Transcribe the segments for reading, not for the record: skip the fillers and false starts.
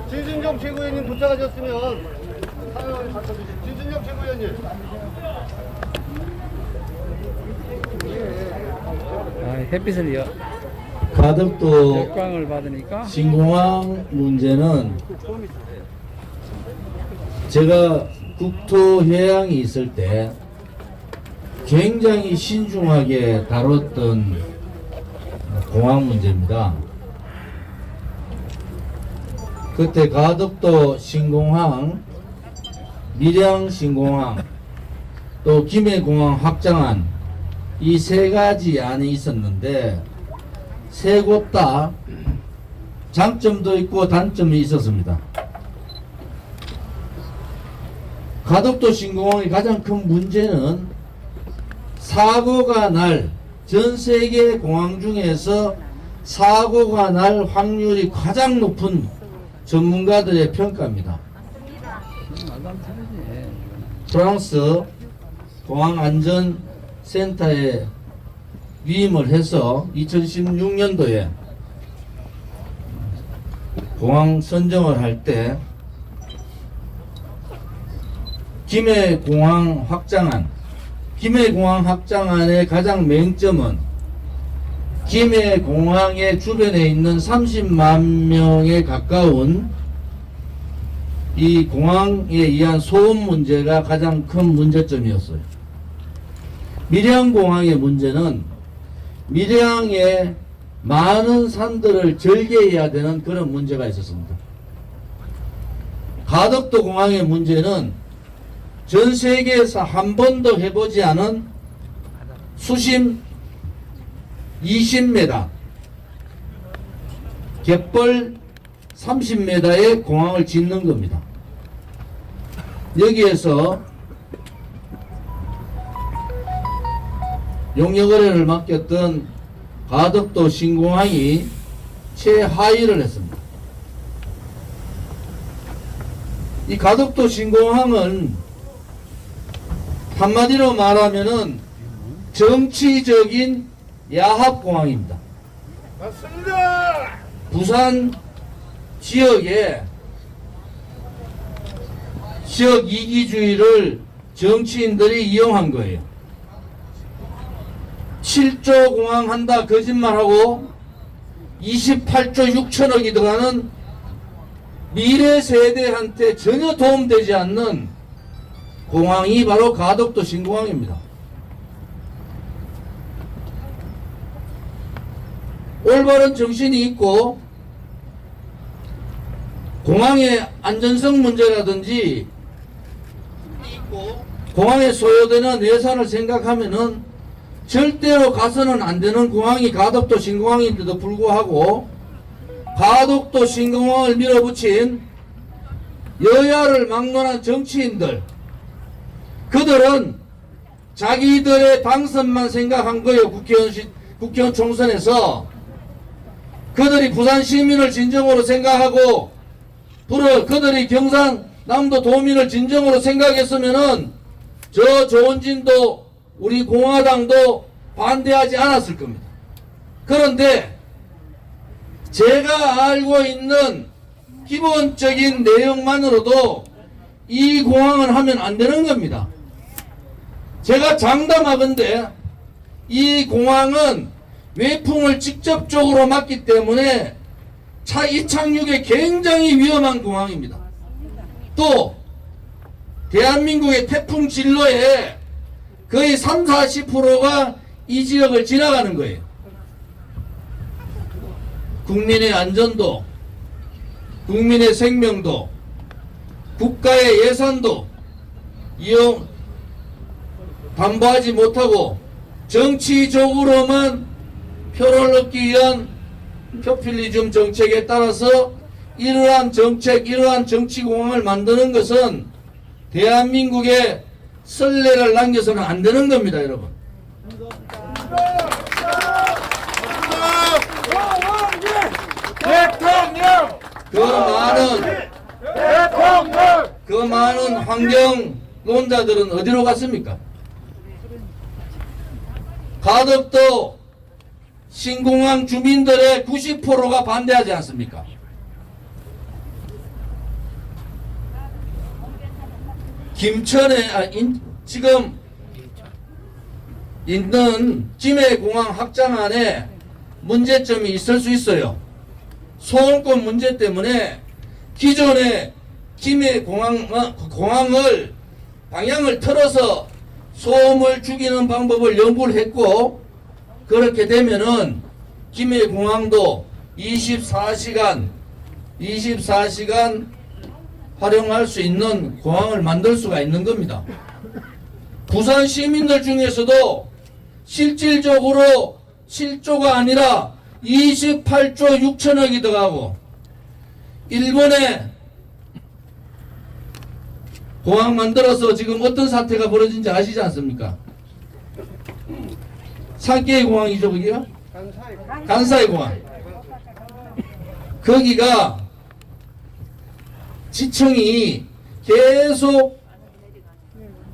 진순정 최고위원님 도착하셨으면 사연을 받쳐주세요. 진순정 최고위원님. 햇빛을 가덕도 역광을 받으니까 신공항 문제는 제가 국토해양이 있을 때 굉장히 신중하게 다뤘던 공항 문제입니다. 그때 가덕도 신공항, 밀양 신공항, 또 김해공항 확장안 이 세 가지 안이 있었는데 세 곳 다 장점도 있고 단점이 있었습니다. 가덕도 신공항의 가장 큰 문제는 사고가 날, 전 세계 공항 중에서 사고가 날 확률이 가장 높은 전문가들의 평가입니다. 프랑스 공항안전센터에 위임을 해서 2016년도에 공항 선정을 할 때 김해공항 확장안의 가장 맹점은 김해공항의 주변에 있는 30만 명에 가까운 이 공항에 의한 소음 문제가 가장 큰 문제점이었어요. 밀양공항의 문제는 밀양에 많은 산들을 절개해야 되는 그런 문제가 있었습니다. 가덕도 공항의 문제는 전 세계에서 한 번도 해보지 않은 수심 20m, 갯벌 30m의 공항을 짓는 겁니다. 여기에서 용역 의뢰를 맡겼던 가덕도 신공항이 최하위를 했습니다. 이 가덕도 신공항은 한마디로 말하면은 정치적인 야합공항입니다. 맞습니다. 부산 지역에 지역 이기주의를 정치인들이 이용한 거예요. 7조 공항 한다 거짓말하고 28조 6천억이 들어가는 미래 세대한테 전혀 도움되지 않는 공항이 바로 가덕도 신공항입니다. 올바른 정신이 있고 공항의 안전성 문제라든지 공항에 소요되는 예산을 생각하면은 절대로 가서는 안 되는 공항이 가덕도 신공항인데도 불구하고 가덕도 신공항을 밀어붙인 여야를 막론한 정치인들, 그들은 자기들의 당선만 생각한 거예요. 국회의원 총선에서. 그들이 부산 시민을 진정으로 생각하고 그들이 경상남도 도민을 진정으로 생각했으면은 저 조원진도 우리 공화당도 반대하지 않았을 겁니다. 그런데 제가 알고 있는 기본적인 내용만으로도 이 공항은 하면 안 되는 겁니다. 제가 장담하건대 이 공항은 외풍을 직접적으로 맞기 때문에 이착륙에 굉장히 위험한 공항입니다. 또 대한민국의 태풍 진로에 거의 30~40%가 이 지역을 지나가는 거예요. 국민의 안전도, 국민의 생명도, 국가의 예산도 담보하지 못하고 정치적으로만 표를 얻기 위한 포퓰리즘 정책에 따라서 이러한 정치공항을 만드는 것은 대한민국에 선례를 남겨서는 안 되는 겁니다, 여러분. 대통령! 그 많은 환경론자들은 어디로 갔습니까? 가덕도 신공항 주민들의 90%가 반대하지 않습니까? 김천에 지금 있는 김해공항 확장안에 문제점이 있을 수 있어요. 소원권 문제 때문에 기존의 김해공항을 방향을 틀어서 소음을 죽이는 방법을 연구를 했고, 그렇게 되면은 김해공항도 24시간 활용할 수 있는 공항을 만들 수가 있는 겁니다. 부산 시민들 중에서도 실질적으로 7조가 아니라 28조 6천억이 들어가고, 일본에 공항 만들어서 지금 어떤 사태가 벌어진지 아시지 않습니까? 산케이 공항이죠, 거기가? 간사이 공항. 거기가 지층이 계속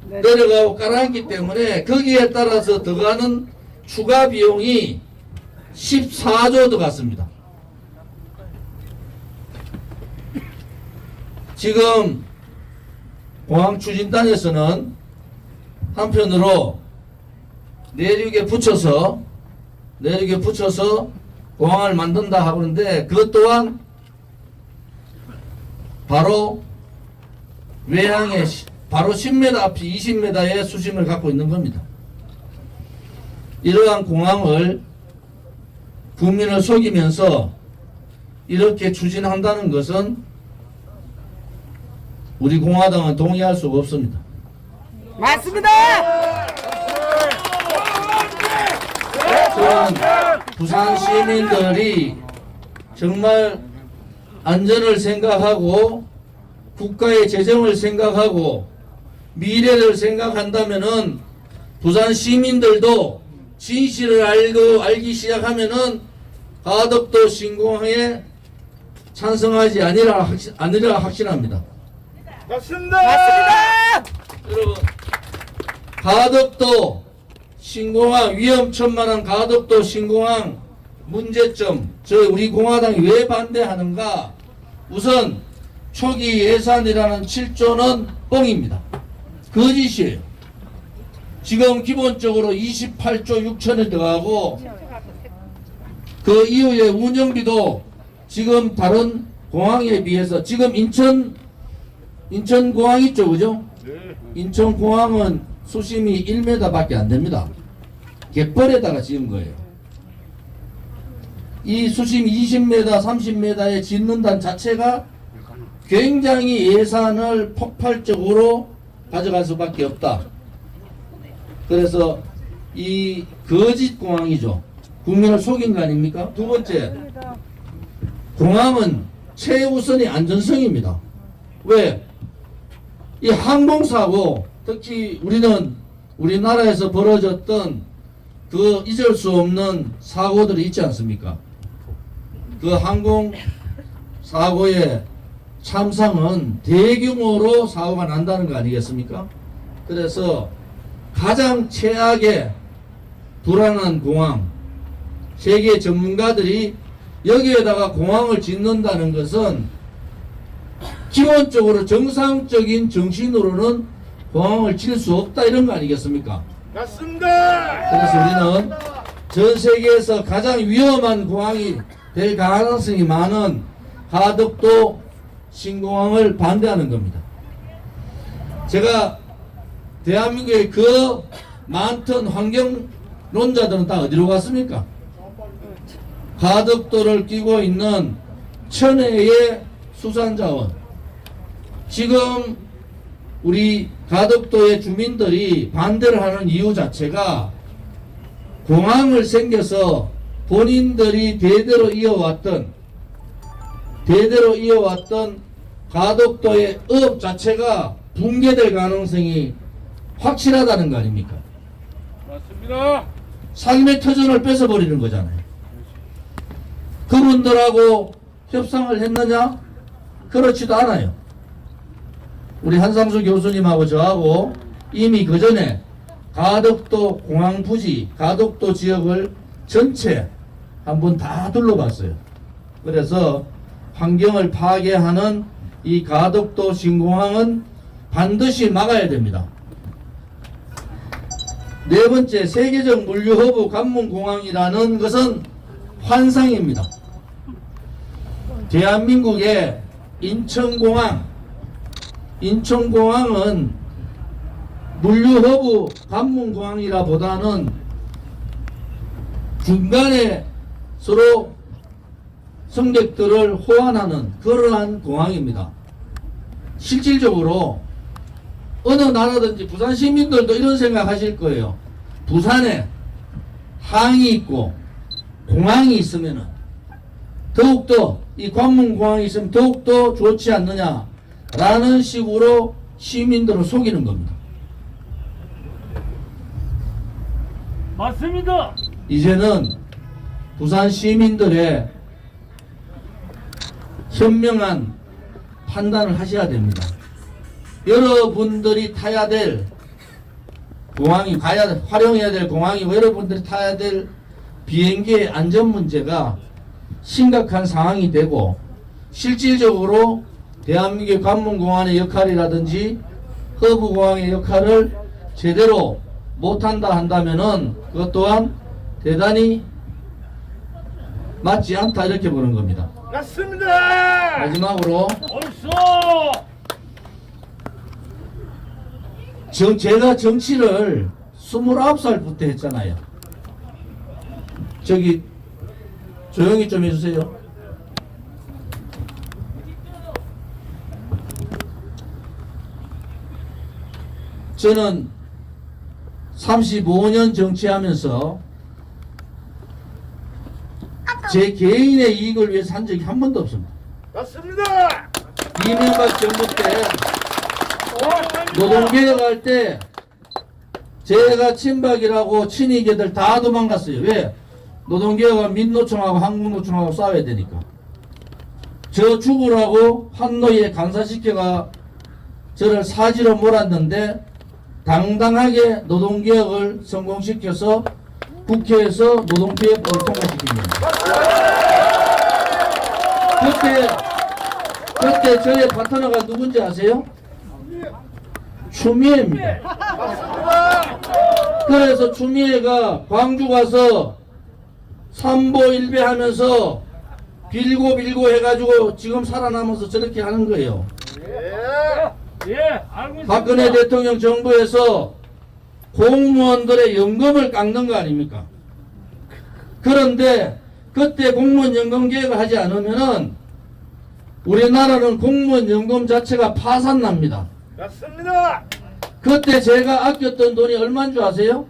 내려가고 깔아앉기 때문에 거기에 따라서 들어가는 추가 비용이 14조 들어갔습니다. 지금 공항 추진단에서는 한편으로 내륙에 붙여서 공항을 만든다 하고 있는데, 그것 또한 바로 외항에 바로 10m 앞이 20m의 수심을 갖고 있는 겁니다. 이러한 공항을 국민을 속이면서 이렇게 추진한다는 것은 우리 공화당은 동의할 수가 없습니다. 맞습니다. 저는 부산 시민들이 정말 안전을 생각하고 국가의 재정을 생각하고 미래를 생각한다면은 부산 시민들도 진실을 알기 시작하면은 가덕도 신공항에 찬성하지 아니라 확신합니다. 맞습니다. 여러분, 가덕도 신공항 위험천만한 가덕도 신공항 문제점, 우리 공화당이 왜 반대하는가? 우선 초기 예산이라는 7조는 뻥입니다. 거짓이에요. 지금 기본적으로 28조 6천을 들어가고, 그 이후에 운영비도 지금 다른 공항에 비해서, 지금 인천공항 있죠, 그죠? 인천공항은 수심이 1m 밖에 안 됩니다. 갯벌에다가 지은 거예요. 이 수심 20m, 30m에 짓는다는 자체가 굉장히 예산을 폭발적으로 가져갈 수밖에 없다. 그래서 이 거짓 공항이죠. 국민을 속인 거 아닙니까? 두 번째, 공항은 최우선이 안전성입니다. 왜? 이 항공사고, 특히 우리나라에서 벌어졌던 그 잊을 수 없는 사고들이 있지 않습니까? 그 항공사고의 참상은 대규모로 사고가 난다는 거 아니겠습니까? 그래서 가장 최악의 불안한 공항, 세계 전문가들이 여기에다가 공항을 짓는다는 것은 기본적으로 정상적인 정신으로는 공항을 칠 수 없다, 이런 거 아니겠습니까? 맞습니다. 그래서 우리는 전 세계에서 가장 위험한 공항이 될 가능성이 많은 가덕도 신공항을 반대하는 겁니다. 제가 대한민국의 그 많던 환경론자들은 다 어디로 갔습니까? 가덕도를 끼고 있는 천혜의 수산자원, 지금 우리 가덕도의 주민들이 반대를 하는 이유 자체가 공항을 생겨서 본인들이 대대로 이어왔던 가덕도의 업 자체가 붕괴될 가능성이 확실하다는 거 아닙니까? 맞습니다. 삶의 터전을 뺏어버리는 거잖아요. 그분들하고 협상을 했느냐? 그렇지도 않아요. 우리 한상수 교수님하고 저하고 이미 그 전에 가덕도 공항 부지, 가덕도 지역을 전체 한번 다 둘러봤어요. 그래서 환경을 파괴하는 이 가덕도 신공항은 반드시 막아야 됩니다. 네 번째, 세계적 물류허브 관문공항이라는 것은 환상입니다. 대한민국의 인천공항은 물류허브 관문공항이라 보다는 중간에 서로 승객들을 호환하는 그러한 공항입니다. 실질적으로 어느 나라든지 부산 시민들도 이런 생각하실 거예요. 부산에 항이 있고 공항이 있으면은 더욱더 이 관문공항이 있으면 더욱더 좋지 않느냐라는 식으로 시민들을 속이는 겁니다. 맞습니다. 이제는 부산 시민들의 현명한 판단을 하셔야 됩니다. 여러분들이 타야 될 공항이 활용해야 될 공항이고 여러분들이 타야 될 비행기의 안전 문제가 심각한 상황이 되고 실질적으로 대한민국의 관문공항의 역할이라든지 허브공항의 역할을 제대로 못한다 한다면은 그것 또한 대단히 맞지 않다 이렇게 보는 겁니다. 맞습니다. 마지막으로 옳소. 제가 정치를 29살부터 했잖아요. 저기 조용히 좀 해주세요. 저는 35년 정치하면서 제 개인의 이익을 위해서 한 적이 한 번도 없습니다. 맞습니다. 이명박 정부 때 노동개혁할 때 제가 친박이라고 친이계들 다 도망갔어요. 왜? 노동개혁은 민노총하고 한국노총하고 싸워야 되니까. 저 죽으라고 환노위에 간사시켜가 저를 사지로 몰았는데 당당하게 노동개혁을 성공시켜서 국회에서 노동개혁법을 통과시킵니다. 그때 저의 파트너가 누군지 아세요? 추미애입니다. 그래서 추미애가 광주 가서 삼보일배 하면서 빌고 해가지고 지금 살아남아서 저렇게 하는 거예요. 예, 알고 있습니다. 박근혜 대통령 정부에서 공무원들의 연금을 깎는 거 아닙니까? 그런데 그때 공무원 연금 개혁을 하지 않으면은 우리나라는 공무원 연금 자체가 파산납니다. 맞습니다. 그때 제가 아꼈던 돈이 얼마인 줄 아세요?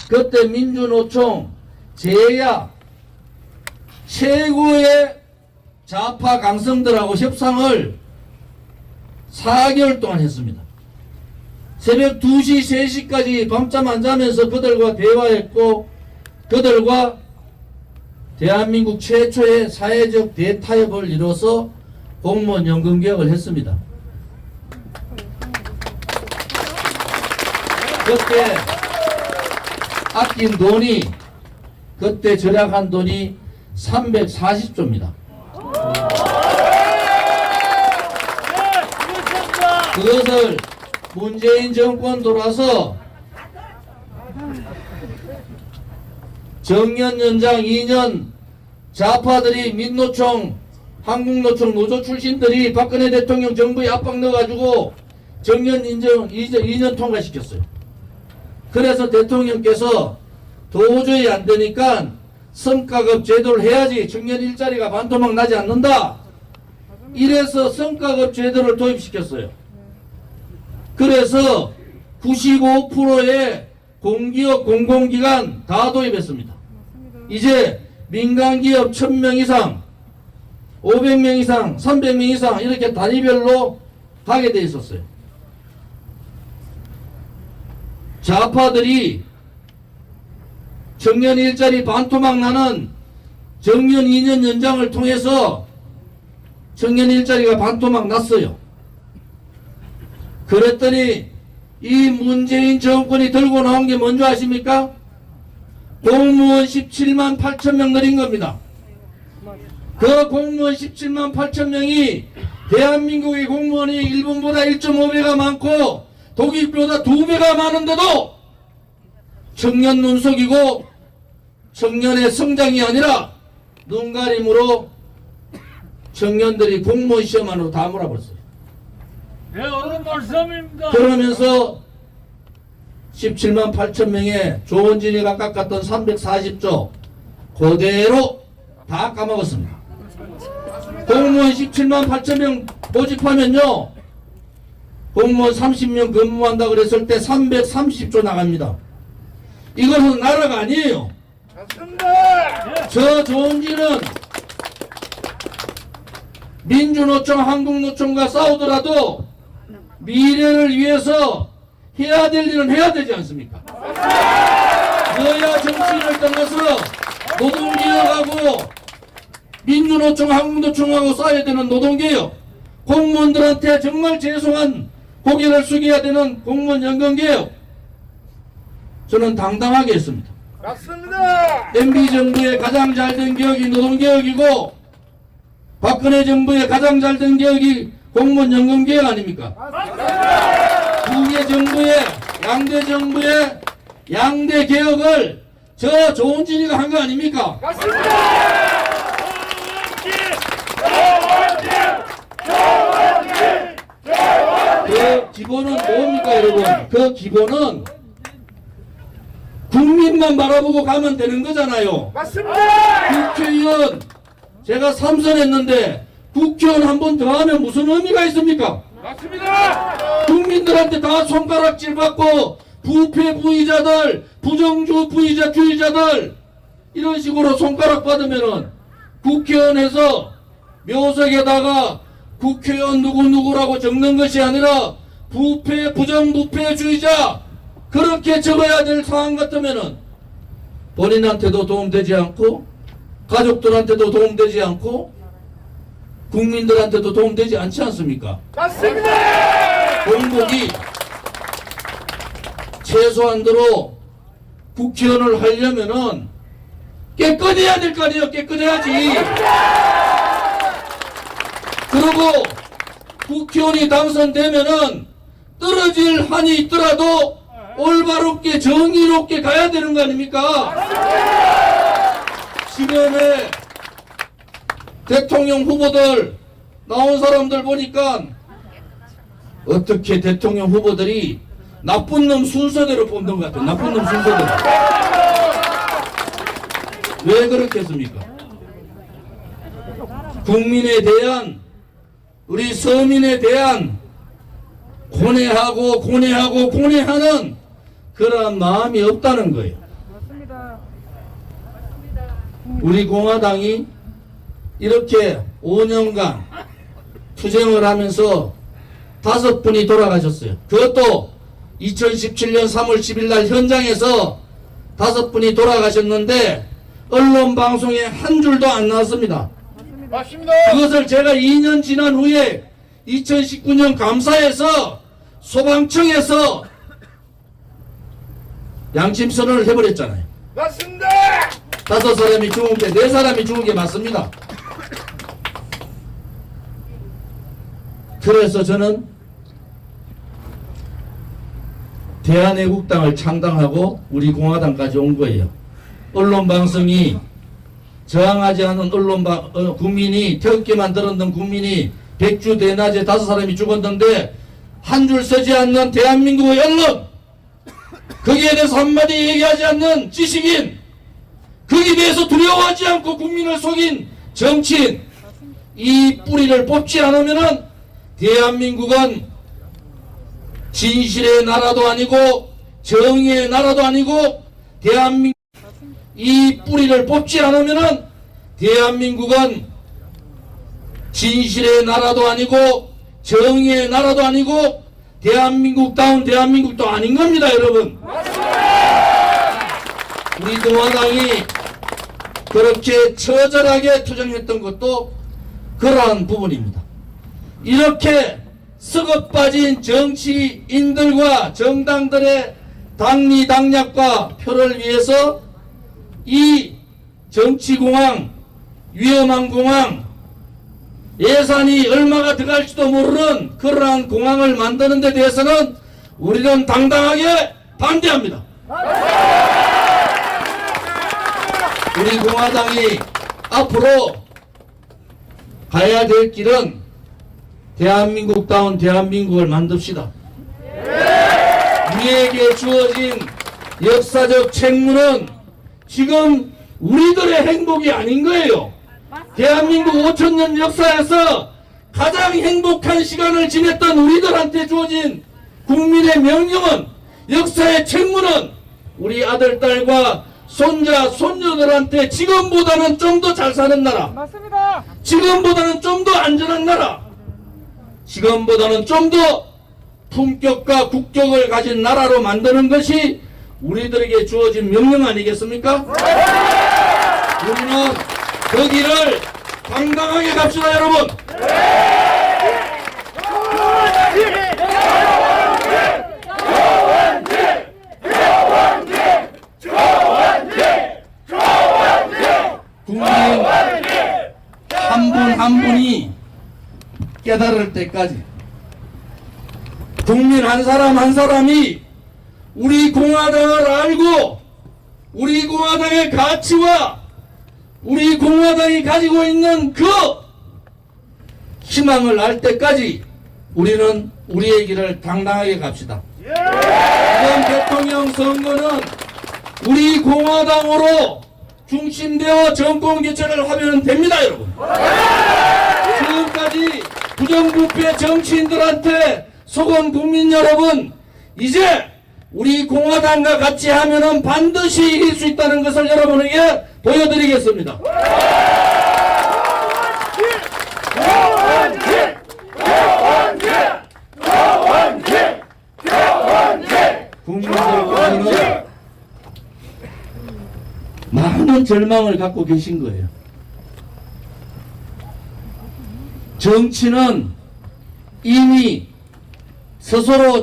그때 민주노총 제야 최고의 좌파 강성들하고 협상을 4개월 동안 했습니다. 새벽 2시, 3시까지 밤잠 안 자면서 그들과 대화했고 그들과 대한민국 최초의 사회적 대타협을 이뤄서 공무원 연금 개혁을 했습니다. 그때 아낀 돈이 그때 절약한 돈이 340조입니다. 그것을 문재인 정권 돌아서 정년 연장 2년 좌파들이 민노총, 한국노총 노조 출신들이 박근혜 대통령 정부에 압박 넣어가지고 정년 인정 2년 통과시켰어요. 그래서 대통령께서 도저히 안 되니까 성과급 제도를 해야지 청년 일자리가 반토막 나지 않는다. 이래서 성과급 제도를 도입시켰어요. 그래서 95%의 공기업 공공기관 다 도입했습니다. 이제 민간기업 1000명 이상, 500명 이상, 300명 이상 이렇게 단위별로 하게 돼 있었어요. 좌파들이 청년 일자리 반토막 나는 정년 2년 연장을 통해서 청년 일자리가 반토막 났어요. 그랬더니 이 문재인 정권이 들고 나온 게 뭔지 아십니까? 공무원 17만 8천 명 늘린 겁니다. 그 공무원 17만 8천 명이 대한민국의 공무원이 일본보다 1.5배가 많고 독일보다 2배가 많은데도 청년 눈속이고 청년의 성장이 아니라 눈가림으로 청년들이 공무원 시험 안으로 다 몰아버렸어요. 예, 어른 말씀입니다. 그러면서 17만 8천 명의 조원진이가 깎았던 340조 그대로 다 까먹었습니다. 공무원 17만 8천 명 모집하면요 공무원 30명 근무한다 그랬을 때 330조 나갑니다. 이것은 나라가 아니에요. 맞습니다. 저 조원진은 민주노총 한국노총과 싸우더라도 미래를 위해서 해야 될 일은 해야 되지 않습니까? 여야 정치인을 떠나서 노동개혁하고 민주노총 한국노총하고 싸워야 되는 노동개혁, 공무원들한테 정말 죄송한 고개를 숙여야 되는 공무원 연금개혁, 저는 당당하게 했습니다. 맞습니다. MB 정부의 가장 잘된 개혁이 노동개혁이고 박근혜 정부의 가장 잘된 개혁이 공무원 연금개혁 아닙니까? 두 개 정부의 양대 정부의 양대 개혁을 저 조원진이가 한 거 아닙니까? 그 기본은 뭡니까 여러분? 그 기본은 국민만 바라보고 가면 되는 거잖아요. 맞습니다. 국회의원 제가 3선했는데 국회의원 한 번 더 하면 무슨 의미가 있습니까? 맞습니다. 국민들한테 다 손가락질 받고 부패 부의자들, 부정주 부의자주의자들 이런 식으로 손가락 받으면은 국회의원에서 묘석에다가 국회의원 누구누구라고 적는 것이 아니라 부패 부정부패주의자 그렇게 적어야 될 상황 같으면은 본인한테도 도움되지 않고 가족들한테도 도움되지 않고 국민들한테도 도움되지 않지 않습니까? 맞습니다. 공복이 최소한도로 국회의원을 하려면은 깨끗해야 될 거 아니에요. 깨끗해야지. 그리고 국회의원이 당선되면은 떨어질 한이 있더라도 올바롭게 정의롭게 가야 되는 거 아닙니까? 지금의 대통령 후보들 나온 사람들 보니까 어떻게 대통령 후보들이 나쁜 놈 순서대로 뽑는 것 같아요. 나쁜 놈 순서대로. 왜 그렇게 했습니까? 국민에 대한 우리 서민에 대한 고뇌하는 그런 마음이 없다는 거예요. 우리 공화당이 이렇게 5년간 투쟁을 하면서 5분이 돌아가셨어요. 그것도 2017년 3월 10일 날 현장에서 5분이 돌아가셨는데 언론 방송에 한 줄도 안 나왔습니다. 맞습니다. 그것을 제가 2년 지난 후에 2019년 감사에서 소방청에서 양심선언을 해버렸잖아요. 맞습니다. 5사람이 죽은 게 4사람이 죽은 게 맞습니다. 그래서 저는 대한애국당을 창당하고 우리 공화당까지 온 거예요. 언론방송이 저항하지 않은 국민이 태극기만 들었던 국민이 백주 대낮에 5사람이 죽었는데 한 줄 쓰지 않는 대한민국의 언론, 거기에 대해서 한마디 얘기하지 않는 지식인, 거기에 대해서 두려워하지 않고 국민을 속인 정치인, 이 뿌리를 뽑지 않으면은 대한민국은 진실의 나라도 아니고 정의의 나라도 아니고 대한민국 이 뿌리를 뽑지 않으면은 대한민국은 진실의 나라도 아니고 정의의 나라도 아니고 대한민국다운 대한민국도 아닌 겁니다, 여러분. 우리 공화당이 그렇게 처절하게 투쟁했던 것도 그러한 부분입니다. 이렇게 썩어 빠진 정치인들과 정당들의 당리당략과 표를 위해서 이 정치공항, 위험한 공항, 예산이 얼마가 들어갈지도 모르는 그러한 공항을 만드는 데 대해서는 우리는 당당하게 반대합니다. 우리 공화당이 앞으로 가야 될 길은 대한민국다운 대한민국을 만듭시다. 우리에게 주어진 역사적 책무는 지금 우리들의 행복이 아닌 거예요. 대한민국 5천년 역사에서 가장 행복한 시간을 지냈던 우리들한테 주어진 국민의 명령은, 역사의 책무는 우리 아들, 딸과 손자, 손녀들한테 지금보다는 좀 더 잘 사는 나라, 맞습니다. 지금보다는 좀 더 안전한 나라, 지금보다는 좀 더 품격과 국격을 가진 나라로 만드는 것이 우리들에게 주어진 명령 아니겠습니까? 우리는 그 길을 당당하게 갑시다, 여러분. 국민 한 분 한 분이 깨달을 때까지, 국민 한 사람 한 사람이 우리 공화당을 알고 우리 공화당의 가치와 우리 공화당이 가지고 있는 그 희망을 알 때까지 우리는 우리의 길을 당당하게 갑시다. 이번 대통령 선거는 우리 공화당으로 중심되어 정권 교체를 하면 됩니다, 여러분. 지금까지 부정부패 정치인들한테 속은 국민 여러분, 이제 우리 공화당과 같이 하면은 반드시 이길 수 있다는 것을 여러분에게 보여드리겠습니다. 국민들께서는 많은 절망을 갖고 계신 거예요. 정치는 이미 스스로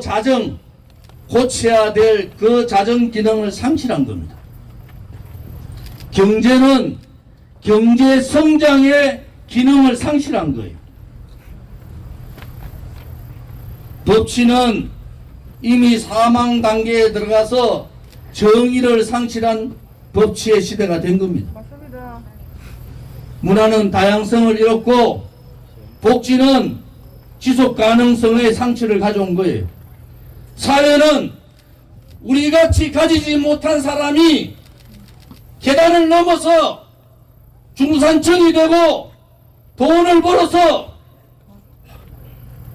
고쳐야 될 그 자정 기능을 상실한 겁니다. 경제는 경제 성장의 기능을 상실한 거예요. 법치는 이미 사망 단계에 들어가서 정의를 상실한 법치의 시대가 된 겁니다. 맞습니다. 문화는 다양성을 잃었고 복지는 지속 가능성의 상실을 가져온 거예요. 사회는 우리같이 가지지 못한 사람이 계단을 넘어서 중산층이 되고 돈을 벌어서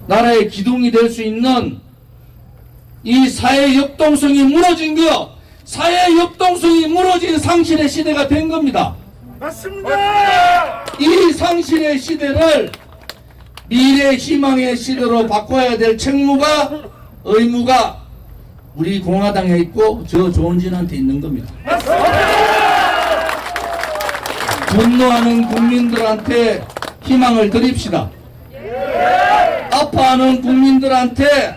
나라의 기둥이 될 수 있는 이 사회 역동성이 무너진 거, 사회 역동성이 무너진 상실의 시대가 된 겁니다. 맞습니다. 이 상실의 시대를 미래 희망의 시대로 바꿔야 될 책무가, 의무가 우리 공화당에 있고 저 조은진한테 있는 겁니다. 분노하는 국민들한테 희망을 드립시다. 아파하는 국민들한테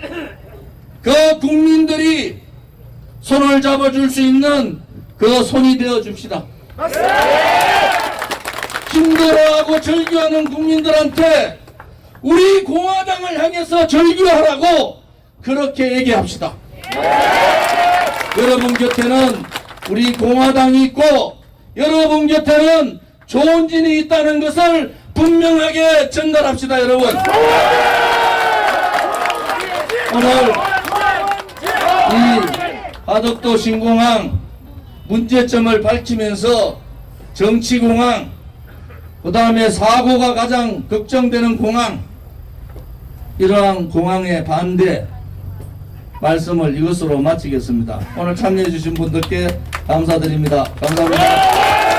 그 국민들이 손을 잡아줄 수 있는 그 손이 되어 줍시다. 힘들어하고 절규하는 국민들한테 우리 공화당을 향해서 절규하라고 그렇게 얘기합시다. 여러분 곁에는 우리 공화당이 있고 여러분 곁에는 조은진이 있다는 것을 분명하게 전달합시다, 여러분. 오늘 이 하덕도 신공항 문제점을 밝히면서 정치공항, 그 다음에 사고가 가장 걱정되는 공항, 이러한 공항의 반대 말씀을 이것으로 마치겠습니다. 오늘 참여해 주신 분들께 감사드립니다. 감사합니다.